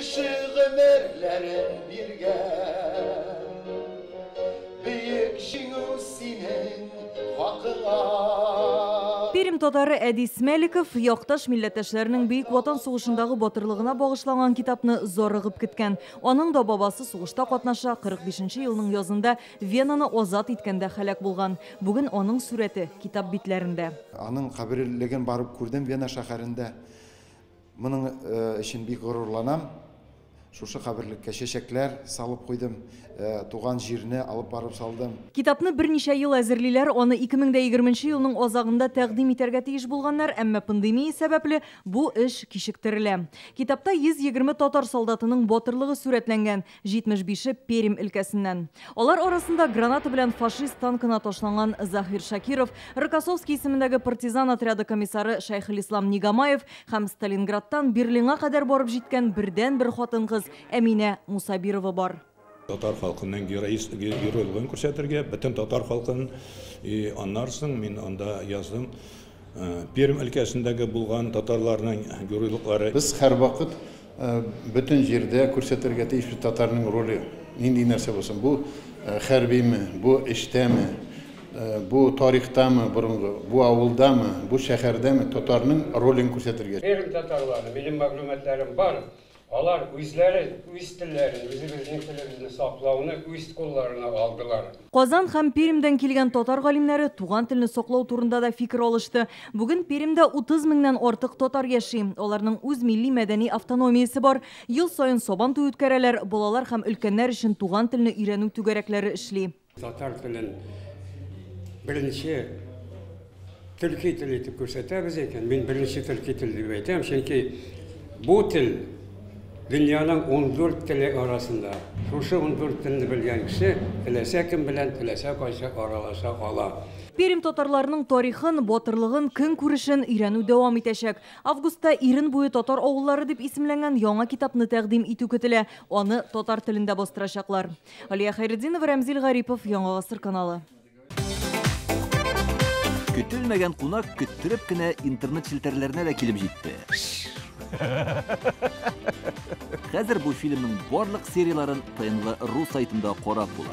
kişi ömürlerin birge büyük şinu senin hakkına. Перим татары Әдис Мәликов якташ милләттәшләренең Бөек Ватан сугышындагы батырлыгына багышланган китапны зарыгып киткән. Аның да бабасы сугышта катнаша, 45 елның язында Венаны азат иткәндә һәлак булган. Бүген аның сурәте китап битләрендә. Аның каберлеген барып күрдем Вена шәһәрендә. Моның өчен бик горурланам. Шушы каберлеккә чәчәкләр салып куйдым, туган җирне алып барып салдым. Китапны берничә ел әзерлиләр, аны 2020 елның азагында тәкъдим итәргә тиеш булганнар, әмма пандемия сәбәпле бу эш кичектерелә. Китапта 120 татар солдатының батырлыгы сурәтләнгән, 75-е Перим өлкәсеннән. Алар арасында граната белән фашист танкына ташланган Захир Шакиров, Рокоссовский исемендәге партизан отряды комиссары Шайхелислам Нигамаев һәм Сталинградтан Берлинга кадәр барып җиткән бердән-бер хатын-кыз Әминә Мусабирова бар. Татар халкының геройлыгын күрсәтергә, бөтен татар халкын, аннан соң мин анда яздым. Пермь өлкәсендәге булган татарларның геройлыклары. Без һәр вакыт бөтен җирдә күрсәтергә тиеш татарның роле. Нинди нәрсә булсын, бу хәрбиме, бу эштәме, бу тарихтамы, бу авылдамы, бу шәһәрдәме татарның ролен күрсәтергә. Пермь татарлары, минем мәгълүматларым бар. Алар үзләре, үз телләрен, үзебезнең телебезне саклауны үз кулларына алдылар. Казан һәм Пермьдән килгән татар галимнәре туган телне саклау турында да фикер алышты. Бүген Пермьдә 30 меңнән артык татар яши. Аларның үз милли мәдәни автономиясе бар. Ел саен сабан туй үткәрәләр, балалар һәм өлкәннәр өчен туган телне өйрәнү түгәрәкләре эшли. Татар телен беренче төрки теле итеп күрсәтәбез икән. Мин беренче төрки тел дип әйтәм, чөнки бу тел dünyanın 14 tili arasında. Şuшы 14 tilini bilgen kişi теләсә кем белән теләсә кайчак аралаша ала. Пермь татарларының тарихын, батырлыгын, көн күрешен өйрәнү дәвам итәчәк. Августта Ирен буе татар авыллары дип исемләнгән яңа китапны тәкъдим итү көтелә. Аны татар телендә бастырачаклар. Алия Хәйретдинова, Рәмзил Гарипов, Яңа Гасыр каналы. Көтелмәгән кунак көттереп кенә интернет челтәрләренә дә килеп җитте. Хәзер бу фильмның барлык серияларын ТНВ.ру сайтында карап була.